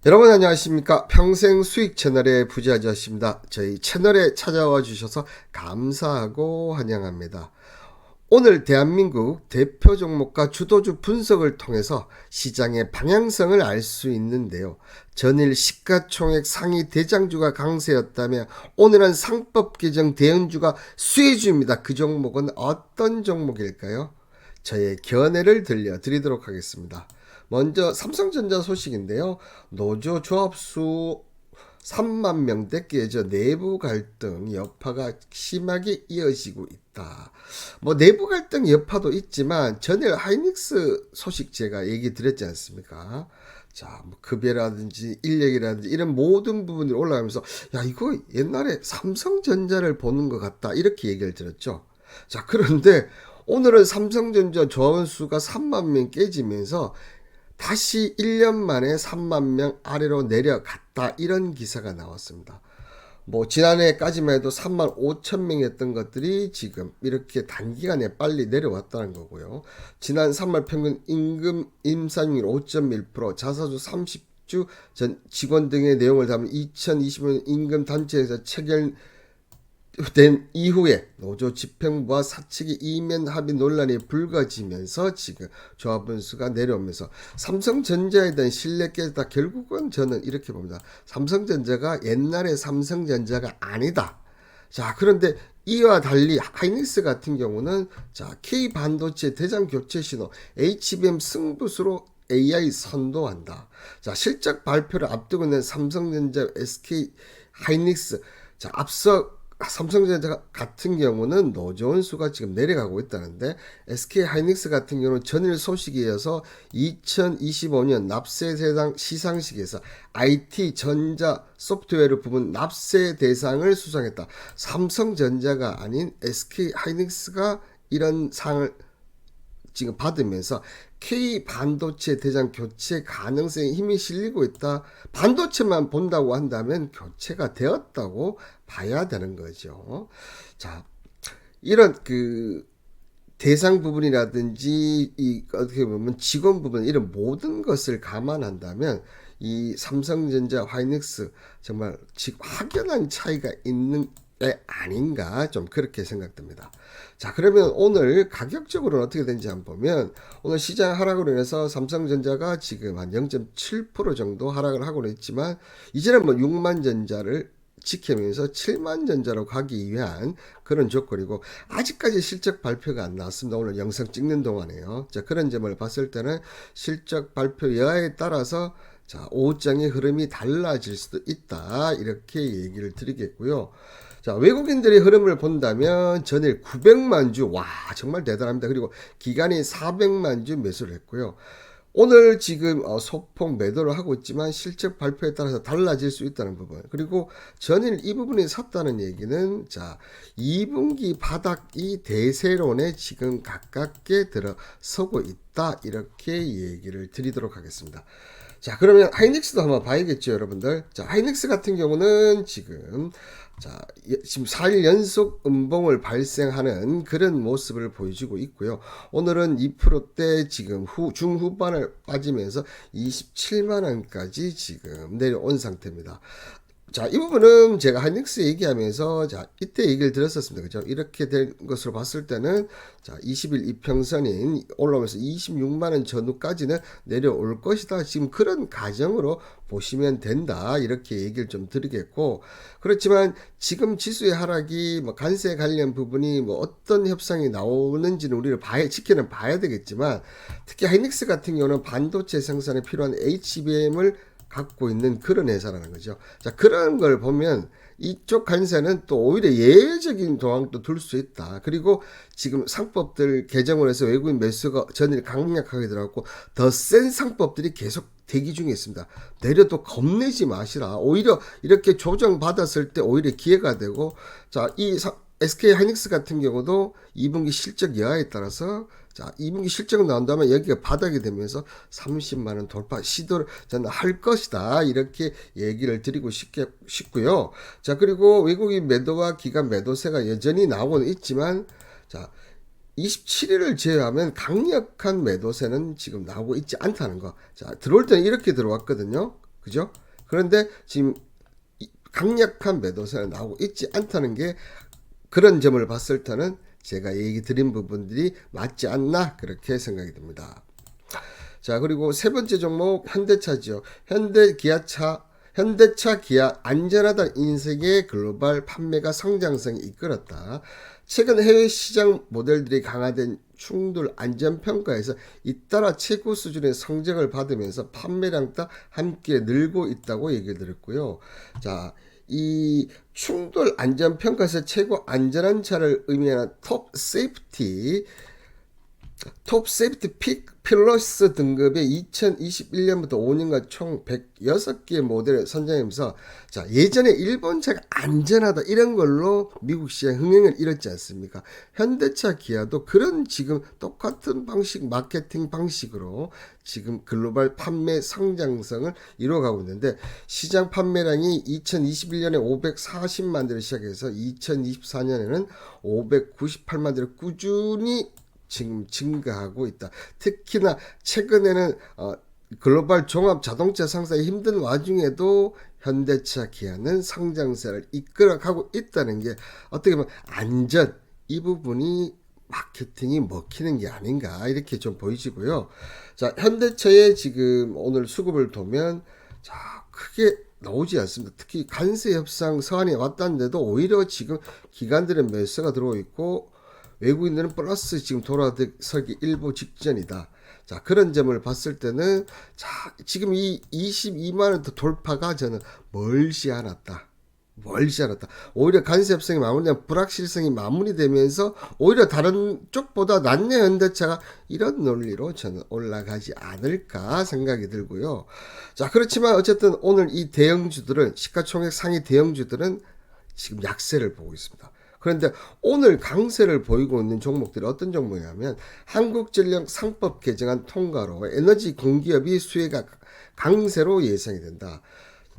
여러분 안녕하십니까. 평생 수익 채널의 부자아저씨입니다. 저희 채널에 찾아와 주셔서 감사하고 환영합니다. 오늘 대한민국 대표 종목과 주도주 분석을 통해서 시장의 방향성을 알 수 있는데요. 전일 시가총액 상위 대장주가 강세였다면 오늘은 상법 개정 대응주가 수혜주입니다. 그 종목은 어떤 종목일까요? 저의 견해를 들려드리도록 하겠습니다. 먼저 삼성전자 소식인데요. 노조 조합수 3만 명대 깨져 내부 갈등 여파가 심하게 이어지고 있다. 내부 갈등 여파도 있지만 전일 하이닉스 소식 제가 얘기 드렸지 않습니까? 자, 급여라든지 인력이라든지 이런 모든 부분이 올라가면서 야, 이거 옛날에 삼성전자를 보는 것 같다. 이렇게 얘기를 들었죠. 자, 그런데 오늘은 삼성전자 조합원 수가 3만 명 깨지면서 다시 1년 만에 3만 명 아래로 내려갔다. 이런 기사가 나왔습니다. 지난해까지만 해도 3만 5천 명이었던 것들이 지금 이렇게 단기간에 빨리 내려왔다는 거고요. 지난 3월 평균 임금 인상률 5.1%, 자사주 30주 전 직원 등의 내용을 담은 2025년 임금 단체에서 체결된 이후에 노조 집행부와 사측이 이면 합의 논란이 불거지면서 지금 조합원 수가 내려오면서 삼성전자에 대한 신뢰 깨졌다. 결국은 저는 이렇게 봅니다. 삼성전자가 옛날의 삼성전자가 아니다. 자, 그런데 이와 달리 하이닉스 같은 경우는 자, K 반도체 대장 교체 신호 HBM 승부수로 AI 선도한다. 자, 실적 발표를 앞두고 있는 삼성전자, SK 하이닉스. 자, 앞서 삼성전자 같은 경우는 노조원 수가 지금 내려가고 있다는데 SK 하이닉스 같은 경우는 전일 소식에 이어서 2025년 납세 대상 시상식에서 IT 전자 소프트웨어 부분 납세 대상을 수상했다. 삼성전자가 아닌 SK 하이닉스가 이런 상을 지금 받으면서 K 반도체 대장 교체 가능성에 힘이 실리고 있다. 반도체만 본다고 한다면 교체가 되었다고 봐야 되는 거죠. 자, 이런 대상 부분이라든지 어떻게 보면 직원 부분 이런 모든 것을 감안한다면 이 삼성전자, 하이닉스 정말 확연한 차이가 있는 게 아닌가 좀 그렇게 생각됩니다. 자, 그러면 오늘 가격적으로는 어떻게 되는지 한번 보면 오늘 시장 하락으로 인해서 삼성전자가 지금 한 0.7% 정도 하락을 하고는 있지만 이제는 6만 전자를 지키면서 7만 전자로 가기 위한 그런 조건이고 아직까지 실적 발표가 안 나왔습니다. 오늘 영상 찍는 동안에요. 자, 그런 점을 봤을 때는 실적 발표 여하에 따라서 자, 오후장의 흐름이 달라질 수도 있다. 이렇게 얘기를 드리겠고요. 자, 외국인들의 흐름을 본다면 전일 900만 주, 와, 정말 대단합니다. 그리고 기간이 400만 주 매수를 했고요. 오늘 지금 소폭 매도를 하고 있지만 실적 발표에 따라서 달라질 수 있다는 부분. 그리고 전일 이 부분이 샀다는 얘기는 자, 2분기 바닥이 대세론에 지금 가깝게 들어서고 있다. 이렇게 얘기를 드리도록 하겠습니다. 자, 그러면 하이닉스도 한번 봐야겠죠, 여러분들. 자, 하이닉스 같은 경우는 지금 4일 연속 음봉을 발생하는 그런 모습을 보여주고 있고요. 오늘은 2%대 지금 중후반을 빠지면서 27만원까지 지금 내려온 상태입니다. 자, 이 부분은 제가 하이닉스 얘기하면서 자, 이때 얘기를 드렸었습니다. 그죠? 이렇게 된 것으로 봤을 때는 자, 20일 이평선인 올라오면서 26만원 전후까지는 내려올 것이다. 지금 그런 가정으로 보시면 된다. 이렇게 얘기를 좀 드리겠고, 그렇지만 지금 지수의 하락이 관세 관련 부분이 어떤 협상이 나오는지는 우리를 지켜는 봐야 되겠지만, 특히 하이닉스 같은 경우는 반도체 생산에 필요한 HBM을 갖고 있는 그런 회사라는 거죠. 자, 그런 걸 보면 이쪽 관세는 또 오히려 예외적인 조항도 둘 수 있다. 그리고 지금 상법들 개정을 해서 외국인 매수가 전일 강력하게 들어갔고 더 센 상법들이 계속 대기 중에 있습니다. 내려도 겁내지 마시라. 오히려 이렇게 조정받았을 때 오히려 기회가 되고, 자, SK 하이닉스 같은 경우도 2분기 실적 여하에 따라서 자, 2분기 실적은 나온다면 여기가 바닥이 되면서 30만원 돌파 시도를 저는 할 것이다. 이렇게 얘기를 드리고 싶고요. 자, 그리고 외국인 매도와 기관 매도세가 여전히 나오고는 있지만, 자, 27일을 제외하면 강력한 매도세는 지금 나오고 있지 않다는 거. 자, 들어올 때는 이렇게 들어왔거든요. 그죠? 그런데 지금 강력한 매도세가 나오고 있지 않다는 게 그런 점을 봤을 때는 제가 얘기 드린 부분들이 맞지 않나 그렇게 생각이 듭니다. 자, 그리고 세 번째 종목 현대차죠. 현대차 기아 안전하다 인색의 글로벌 판매가 성장성이 이끌었다. 최근 해외 시장 모델들이 강화된 충돌 안전평가에서 잇따라 최고 수준의 성적을 받으면서 판매량도 함께 늘고 있다고 얘기를 드렸고요. 자, 이 충돌 안전평가에서 최고 안전한 차를 의미하는 톱 세이프티 픽 필러스 등급의 2021년부터 5년간 총 106개의 모델을 선정하면서 자, 예전에 일본차가 안전하다 이런 걸로 미국 시장 흥행을 이뤘지 않습니까? 현대차 기아도 그런 지금 똑같은 방식 마케팅 방식으로 지금 글로벌 판매 성장성을 이루어가고 있는데 시장 판매량이 2021년에 540만 대를 시작해서 2024년에는 598만 대를 꾸준히 지금 증가하고 있다. 특히나 최근에는 글로벌 종합 자동차 상사의 힘든 와중에도 현대차 기아는 성장세를 이끌어가고 있다는 게 어떻게 보면 안전 이 부분이 마케팅이 먹히는 게 아닌가 이렇게 좀 보이시고요. 자, 현대차의 지금 오늘 수급을 보면 자 크게 나오지 않습니다. 특히 관세 협상 서한이 왔다는데도 오히려 지금 기관들의 매수가 들어오고 있고 외국인들은 플러스 지금 돌아서기 일보 직전이다. 자, 그런 점을 봤을 때는 자, 지금 이 22만 원 돌파가 저는 멀지 않았다. 오히려 관세 협상이 마무리되면 불확실성이 마무리되면서 오히려 다른 쪽보다 낫네 현대차가 이런 논리로 저는 올라가지 않을까 생각이 들고요. 자, 그렇지만 어쨌든 오늘 이 대형주들은 시가총액 상위 대형주들은 지금 약세를 보고 있습니다. 그런데 오늘 강세를 보이고 있는 종목들이 어떤 종목이냐면 한국전력 상법 개정안 통과로 에너지 공기업이 수혜가 강세로 예상이 된다.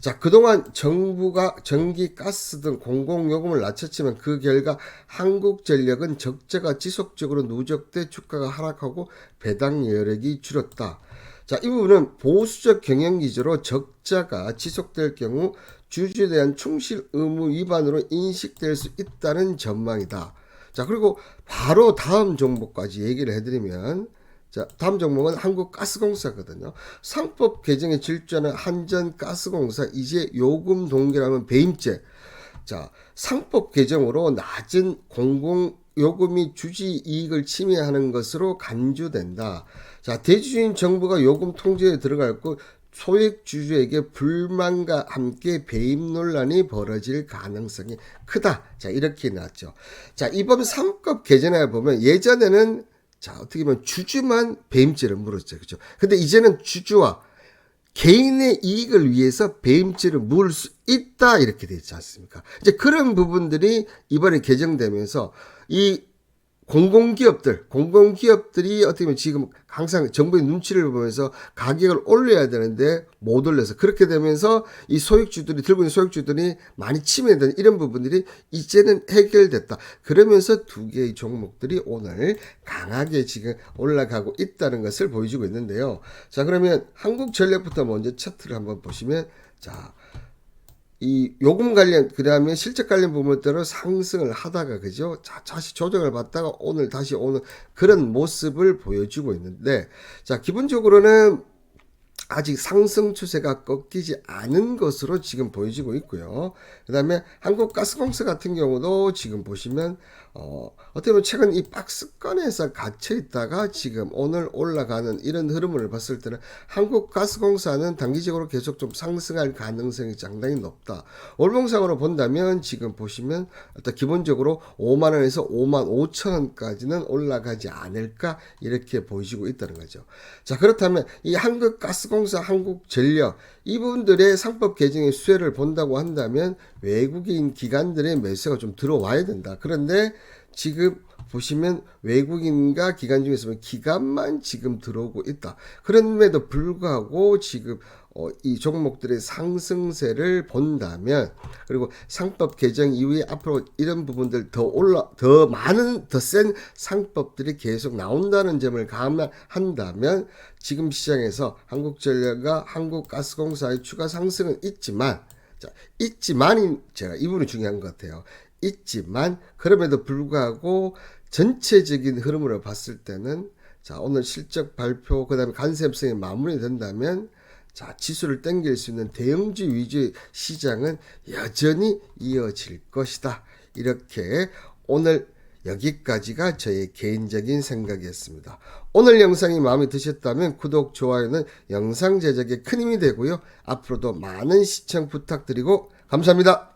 자, 그동안 정부가 전기, 가스 등 공공요금을 낮췄지만 그 결과 한국전력은 적자가 지속적으로 누적돼 주가가 하락하고 배당 여력이 줄었다. 자, 이 부분은 보수적 경영 기조로 적자가 지속될 경우 주주에 대한 충실 의무 위반으로 인식될 수 있다는 전망이다. 자, 그리고 바로 다음 종목까지 얘기를 해드리면 자, 다음 종목은 한국가스공사거든요. 상법 개정에 질주하는 한전가스공사 이제 요금 동결하면 배임죄. 자, 상법 개정으로 낮은 공공요금이 주지 이익을 침해하는 것으로 간주된다. 자, 대주주인 정부가 요금 통제에 들어갈 거 소액 주주에게 불만과 함께 배임 논란이 벌어질 가능성이 크다. 자, 이렇게 나왔죠. 자, 이번 상법 개정에 보면 예전에는 자, 어떻게 보면 주주만 배임죄를 물었죠. 그죠? 근데 이제는 주주와 개인의 이익을 위해서 배임죄를 물을 수 있다. 이렇게 되어 있지 않습니까? 이제 그런 부분들이 이번에 개정되면서 이 공공기업들이 어떻게 보면 지금 항상 정부의 눈치를 보면서 가격을 올려야 되는데 못 올려서 그렇게 되면서 이 소액주들이 들고 있는 소액주들이 많이 침해되는 이런 부분들이 이제는 해결됐다. 그러면서 두 개의 종목들이 오늘 강하게 지금 올라가고 있다는 것을 보여주고 있는데요. 자, 그러면 한국전력부터 먼저 차트를 한번 보시면 자, 이 요금 관련 그다음에 실적 관련 부분대로 상승을 하다가 그죠? 자, 다시 조정을 받다가 오늘 다시 오는 그런 모습을 보여주고 있는데 자, 기본적으로는 아직 상승 추세가 꺾이지 않은 것으로 지금 보여지고 있고요. 그 다음에 한국가스공사 같은 경우도 지금 보시면 어떻게 보면 최근 이 박스권에서 갇혀 있다가 지금 오늘 올라가는 이런 흐름을 봤을 때는 한국가스공사는 단기적으로 계속 좀 상승할 가능성이 상당히 높다. 월봉상으로 본다면 지금 보시면 일단 기본적으로 5만 원에서 5만 5천 원까지는 올라가지 않을까 이렇게 보여지고 있다는 거죠. 자, 그렇다면 이 한국가스공사, 한국전력 이 부분들의 상법 개정의 수혜를 본다고 한다면 외국인 기관들의 매수가 좀 들어와야 된다. 그런데 지금 보시면 외국인과 기관 중에서 기관만 지금 들어오고 있다. 그럼에도 불구하고 지금 이 종목들의 상승세를 본다면, 그리고 상법 개정 이후에 앞으로 이런 부분들 더 많은 더 센 상법들이 계속 나온다는 점을 감안한다면 지금 시장에서 한국전력과 한국가스공사의 추가 상승은 있지만, 있지만이 제가 이 부분이 중요한 것 같아요. 있지만 그럼에도 불구하고 전체적인 흐름으로 봤을 때는 오늘 실적 발표 그다음에 간세협상이 마무리된다면 지수를 땡길 수 있는 대형주 위주의 시장은 여전히 이어질 것이다. 이렇게 오늘 여기까지가 저의 개인적인 생각이었습니다. 오늘 영상이 마음에 드셨다면 구독, 좋아요는 영상 제작에 큰 힘이 되고요. 앞으로도 많은 시청 부탁드리고 감사합니다.